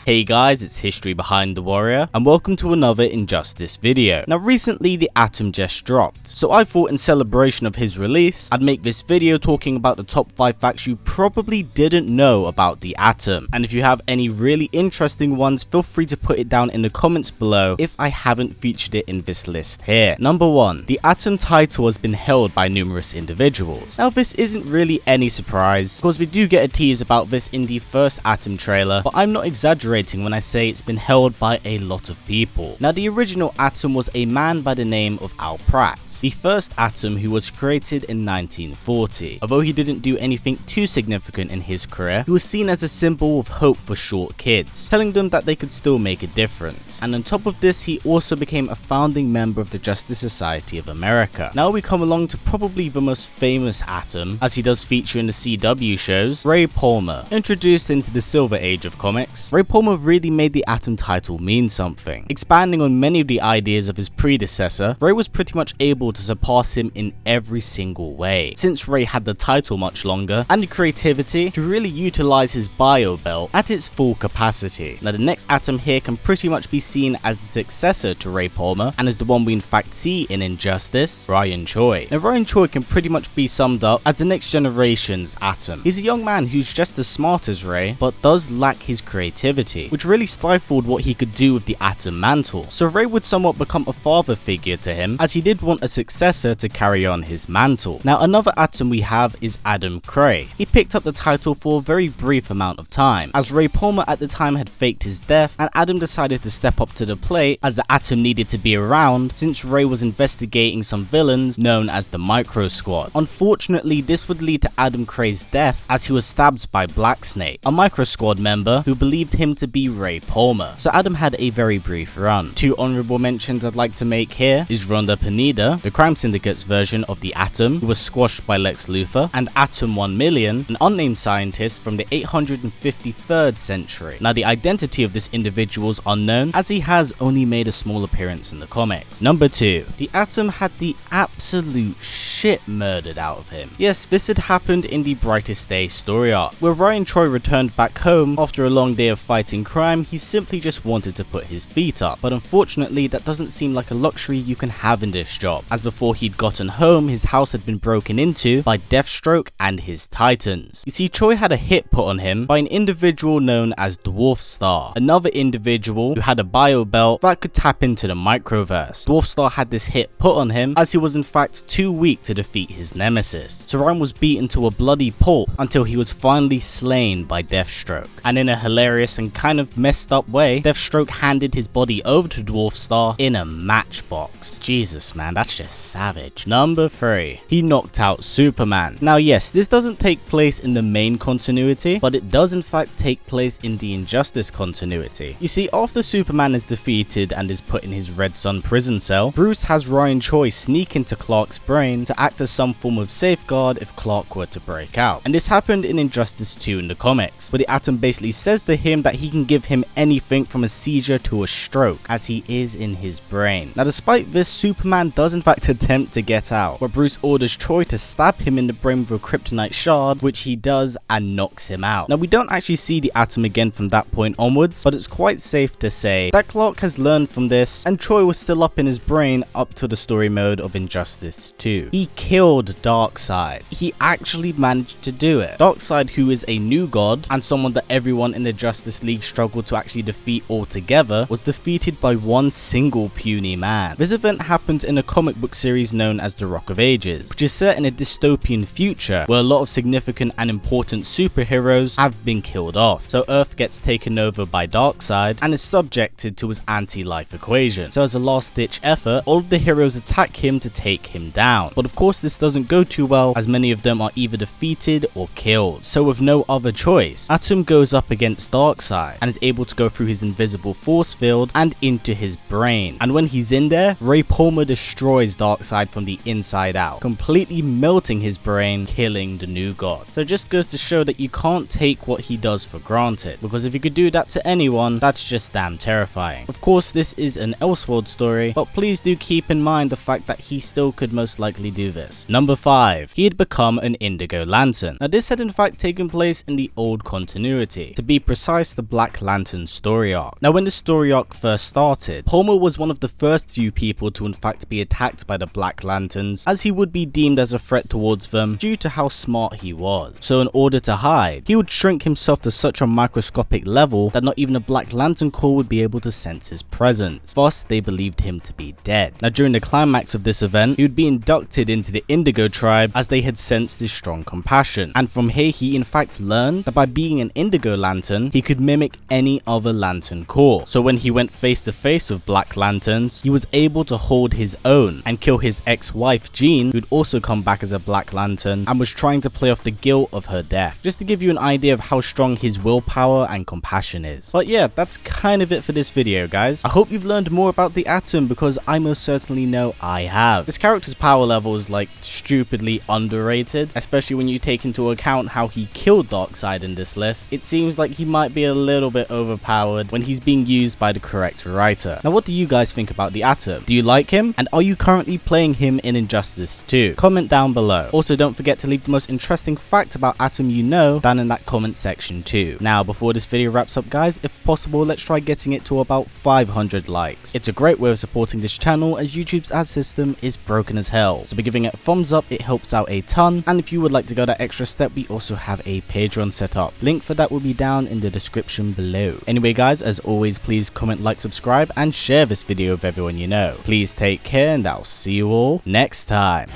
Hey guys, it's History Behind the Warrior, and welcome to another Injustice video. Now recently the Atom just dropped, so I thought in celebration of his release, I'd make this video talking about the top 5 facts you probably didn't know about the Atom. And if you have any really interesting ones, feel free to put it down in the comments below if I haven't featured it in this list here. Number 1. The Atom title has been held by numerous individuals. Now this isn't really any surprise, because we do get a tease about this in the first Atom trailer, but I'm not exaggerating when I say it's been held by a lot of people. Now the original Atom was a man by the name of Al Pratt, the first Atom who was created in 1940. Although he didn't do anything too significant in his career, he was seen as a symbol of hope for short kids, telling them that they could still make a difference. And on top of this, he also became a founding member of the Justice Society of America. Now we come along to probably the most famous Atom, as he does feature in the CW shows, Ray Palmer. Introduced into the Silver Age of comics, Ray Palmer really made the Atom title mean something. Expanding on many of the ideas of his predecessor, Ray was pretty much able to surpass him in every single way, since Ray had the title much longer and the creativity to really utilize his bio belt at its full capacity. Now the next Atom here can pretty much be seen as the successor to Ray Palmer, and is the one we in fact see in Injustice, Ryan Choi. Now Ryan Choi can pretty much be summed up as the next generation's Atom. He's a young man who's just as smart as Ray, but does lack his creativity, which really stifled what he could do with the Atom mantle. So Ray would somewhat become a father figure to him, as he did want a successor to carry on his mantle. Now another Atom we have is Adam Cray. He picked up the title for a very brief amount of time, as Ray Palmer at the time had faked his death, and Adam decided to step up to the plate as the Atom needed to be around, since Ray was investigating some villains known as the Micro Squad. Unfortunately, this would lead to Adam Cray's death, as he was stabbed by Black Snake, a Micro Squad member who believed him to be Ray Palmer. So Adam had a very brief run. Two honorable mentions I'd like to make here is Rhonda Pineda, the Crime Syndicate's version of the Atom, who was squashed by Lex Luthor, and Atom 1 Million, an unnamed scientist from the 853rd century. Now the identity of this individual is unknown, as he has only made a small appearance in the comics. Number 2. The Atom had the absolute shit murdered out of him. Yes, this had happened in the Brightest Day story arc, where Ryan Choi returned back home after a long day of fighting crime. He simply just wanted to put his feet up, but unfortunately that doesn't seem like a luxury you can have in this job, as before he'd gotten home, his house had been broken into by Deathstroke and his Titans. You see, Choi had a hit put on him by an individual known as Dwarf Star, another individual who had a bio belt that could tap into the microverse. Dwarf Star had this hit put on him, as he was in fact too weak to defeat his nemesis. So Ryan was beaten to a bloody pulp until he was finally slain by Deathstroke. And in a hilarious and kind of messed up way, Deathstroke handed his body over to Dwarf Star in a matchbox. Jesus man, that's just savage. Number 3. He knocked out Superman. Now yes, this doesn't take place in the main continuity, but it does in fact take place in the Injustice continuity. You see, after Superman is defeated and is put in his Red Sun prison cell, Bruce has Ryan Choi sneak into Clark's brain to act as some form of safeguard if Clark were to break out. And this happened in Injustice 2 in the comics, where the Atom basically says to him that he can give him anything from a seizure to a stroke, as he is in his brain. Now despite this, Superman does in fact attempt to get out, where Bruce orders Choi to stab him in the brain with a kryptonite shard, which he does and knocks him out. Now we don't actually see the Atom again from that point onwards, but it's quite safe to say that Clark has learned from this, and Choi was still up in his brain up to the story mode of Injustice 2. He killed Darkseid. He actually managed to do it. Darkseid, who is a new god and someone that everyone in the Justice League struggled to actually defeat altogether, was defeated by one single puny man. This event happened in a comic book series known as The Rock of Ages, which is set in a dystopian future where a lot of significant and important superheroes have been killed off. So Earth gets taken over by Darkseid and is subjected to his anti-life equation. So as a last-ditch effort, all of the heroes attack him to take him down. But of course this doesn't go too well, as many of them are either defeated or killed. So with no other choice, Atom goes up against Darkseid and is able to go through his invisible force field and into his brain. And when he's in there, Ray Palmer destroys Darkseid from the inside out, completely melting his brain, killing the new god. So it just goes to show that you can't take what he does for granted, because if you could do that to anyone, that's just damn terrifying. Of course this is an Elseworld story, but please do keep in mind the fact that he still could most likely do this. Number 5. He had become an Indigo Lantern. Now this had in fact taken place in the old continuity. To be precise, the Black Black Lantern story arc. Now when the story arc first started, Palmer was one of the first few people to in fact be attacked by the Black Lanterns, as he would be deemed as a threat towards them due to how smart he was. So in order to hide, he would shrink himself to such a microscopic level that not even a Black Lantern Corps would be able to sense his presence. Thus, they believed him to be dead. Now during the climax of this event, he would be inducted into the Indigo tribe as they had sensed his strong compassion. And from here, he in fact learned that by being an Indigo Lantern, he could mimic any other Lantern Corps. So when he went face to face with Black Lanterns, he was able to hold his own and kill his ex-wife Jean, who'd also come back as a Black Lantern and was trying to play off the guilt of her death, just to give you an idea of how strong his willpower and compassion is. But yeah, that's kind of it for this video, guys. I hope you've learned more about the Atom, because I most certainly know I have. This character's power level is like stupidly underrated, especially when you take into account how he killed Darkseid in this list. It seems like he might be a little bit overpowered when he's being used by the correct writer. Now what do you guys think about the Atom? Do you like him? And are you currently playing him in Injustice 2? Comment down below. Also, don't forget to leave the most interesting fact about Atom you know down in that comment section too. Now before this video wraps up, guys, if possible, let's try getting it to about 500 likes. It's a great way of supporting this channel, as YouTube's ad system is broken as hell. So by giving it a thumbs up, it helps out a ton. And if you would like to go that extra step, we also have a Patreon set up. Link for that will be down in the description below. Anyway guys, as always, please comment, like, subscribe, and share this video with everyone you know. Please take care, and I'll see you all next time.